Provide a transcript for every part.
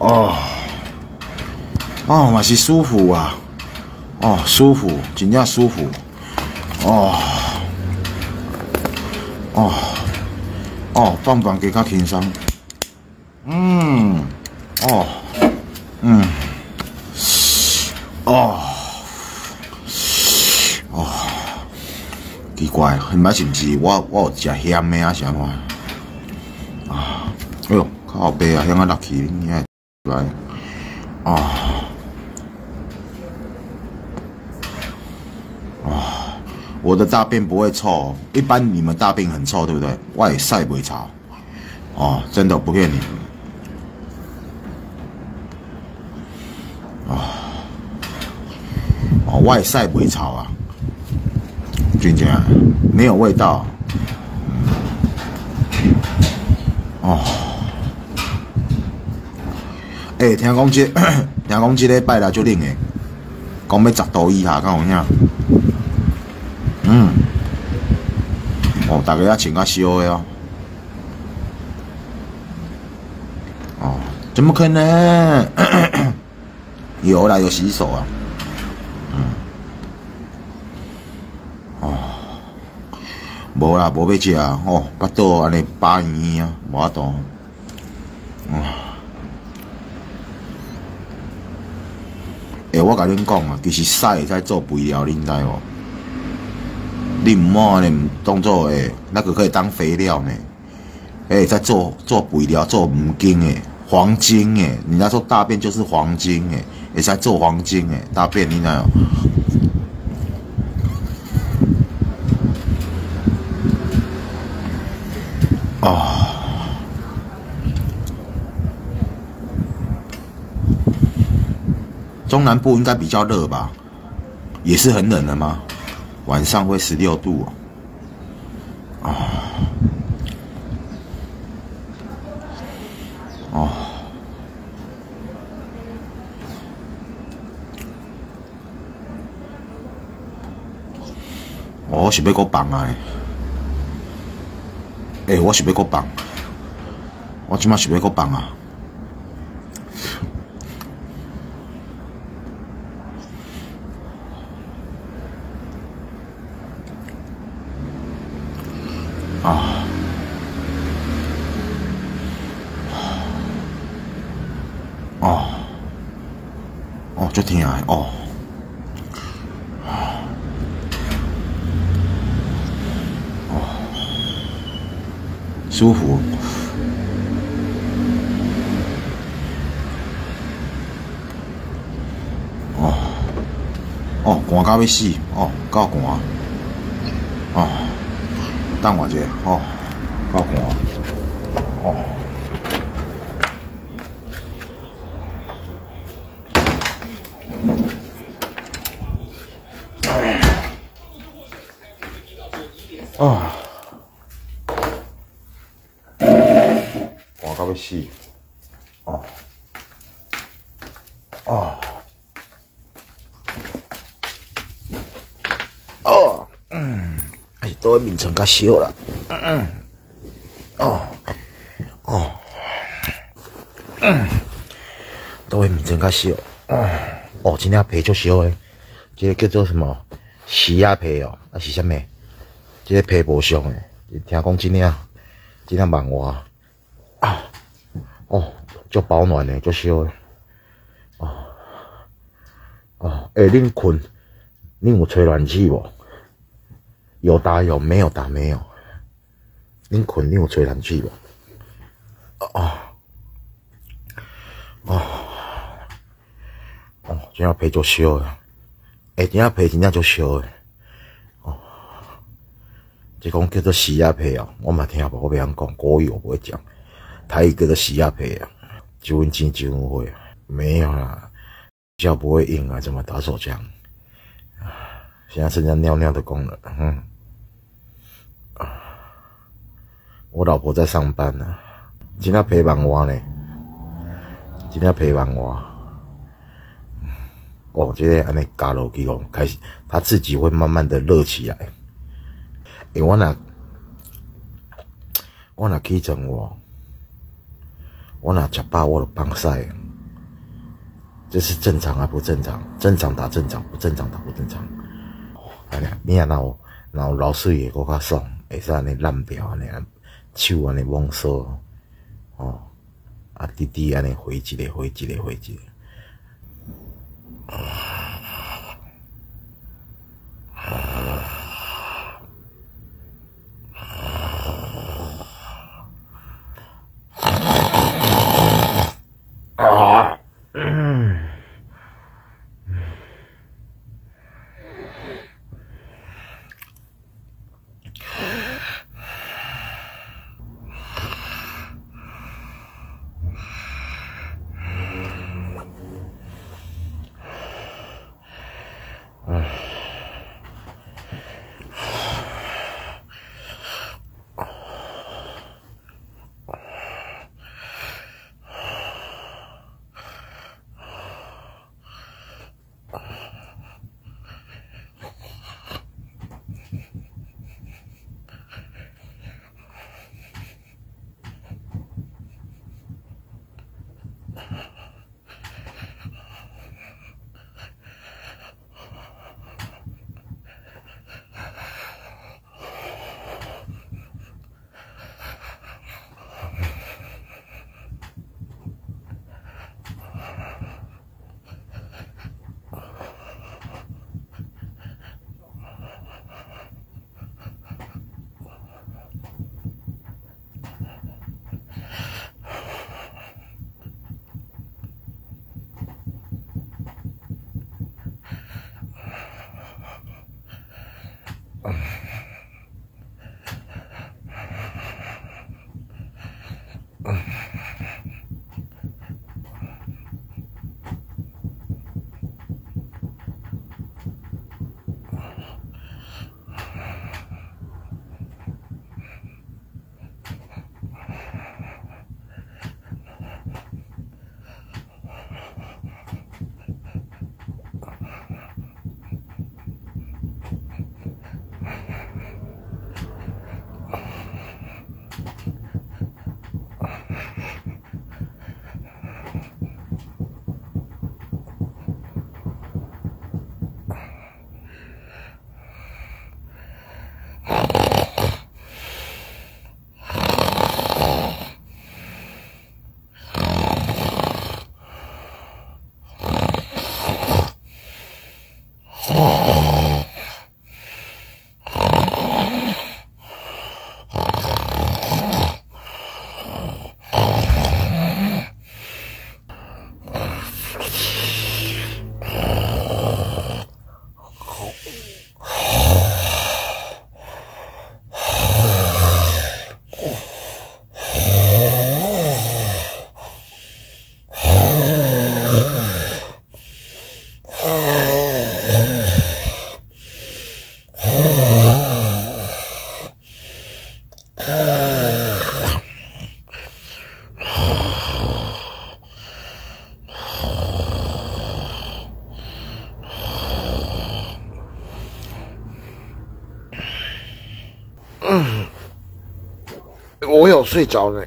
哦，哦，嘛是舒服啊，哦，舒服，真正舒服，哦，哦，哦，放放加较轻松，哦，哦，哦，奇怪，毋捌是毋是我有食咸的啊？啥款？啊，哎呦，较后背啊，香啊落去，你看来，啊。我的大便不会臭，一般你们大便很臭，对不对？我也晒不会臭，哦，真的不骗你，哦，我也晒不会臭啊，真正没有味道，哦，听讲听讲这礼拜来就冷诶，讲要10度以下，敢有影？哦，大家要穿较烧的哦。哦，怎么可能？有啦，有洗手啊。哦，无啦，无要食啊。哦，巴肚安尼饱圆圆啊，无法度。我甲恁讲啊，其实屎会使做肥料，恁知无？你唔好呢，当做那个可以当肥料呢。在做肥料，做黄金黄金人家说大便就是黄金会使做黄金大便，你知道？哦，中南部应该比较热吧？也是很冷的吗？晚上会16度哦。哦，我是要搁放啊！我是要搁放，我即马是要搁放啊！啊！哦，哦，足疼的哦，舒服。哦，哦，寒到要死，哦，够寒。哦，等我一下，哦，够寒。哦。啊！寒到要死！哦，哦，哦，都面层较烧啦，哦，哦，都面层较烧，哦，真正皮足烧诶，这个叫做什么？洗鸭皮哦，还是啥物？这个皮无上诶，听讲真正梦话啊，哦，足保暖诶，足烧诶，哦，哦，恁困，恁有吹暖气无？有打有，没有打没有。恁困，恁有吹暖气无？哦，哦，哦，真正皮足烧诶，真正皮真正足烧诶。这讲叫做洗鸭皮哦，我嘛听无，我袂晓讲国语，我不会讲。台语叫做洗鸭皮啊，1分钱1分货，没有啦，比较不会硬啊，怎么打手枪？现在剩下尿尿的功能，我老婆在上班呢，今天陪伴我呢，今天陪伴我。哦，这个安尼加落去哦，开始它自己会慢慢的热起来。我若起床我若食饱我就放屎，这是正常啊，不正常？正常打正常，不正常打不正常。哎呀，你啊，然后流水会搁较爽，会使安尼烂掉安尼，手安尼往扫，哦，啊，滴滴安尼回一个，回一个，回一个。我有睡着了。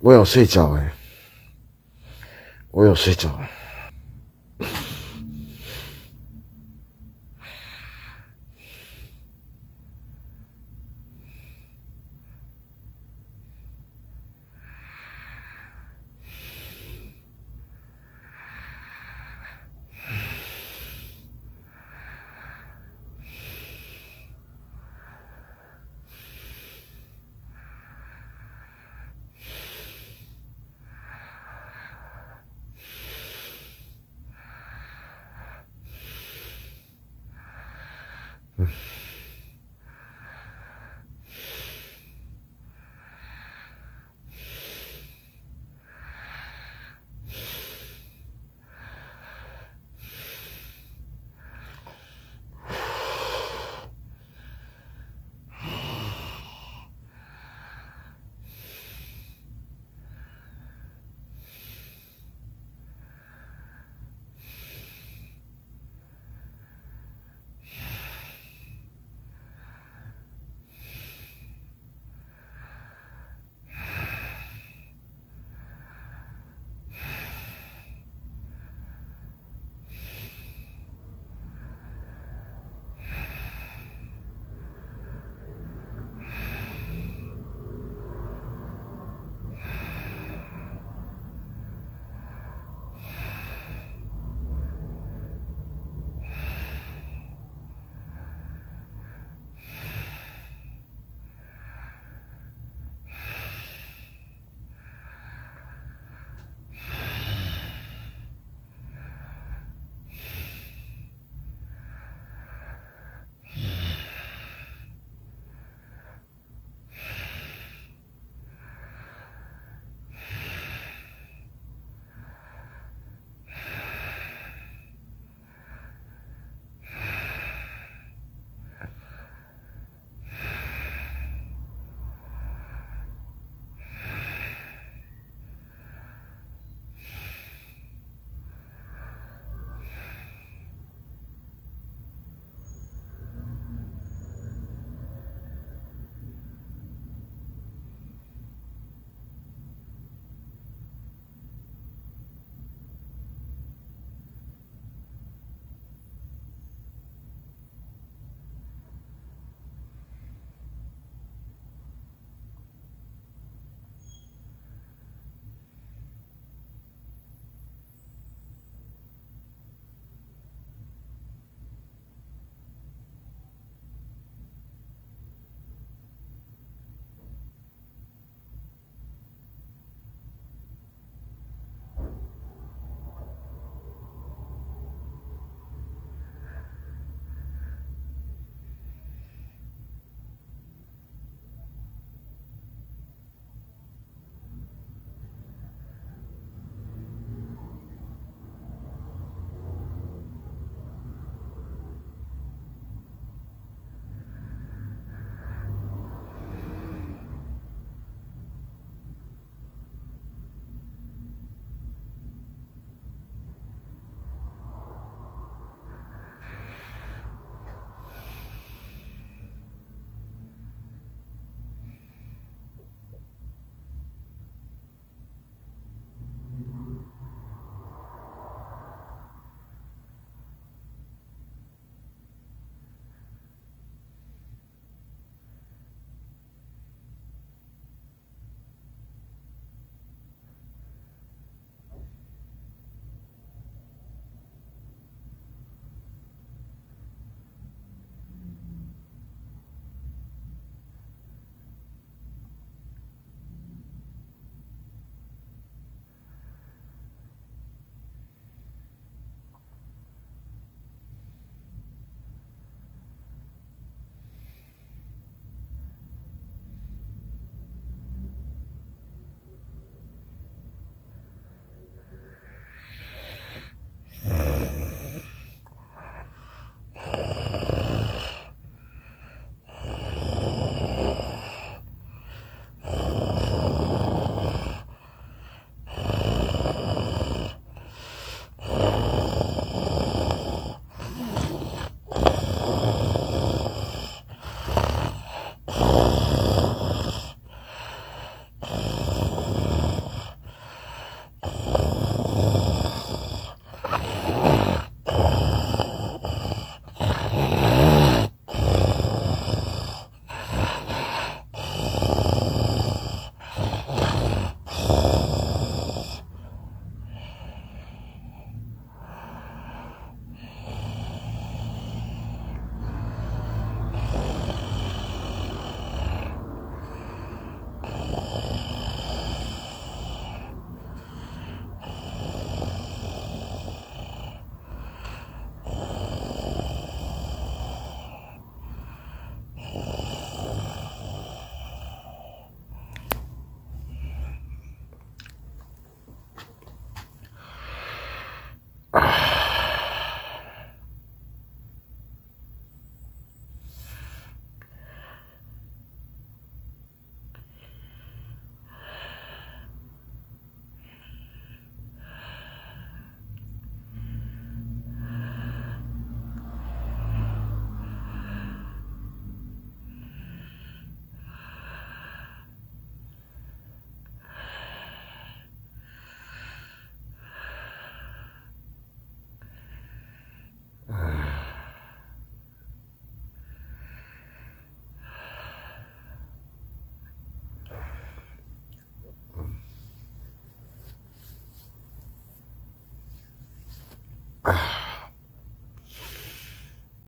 我有睡着哎，我有睡着。嗯。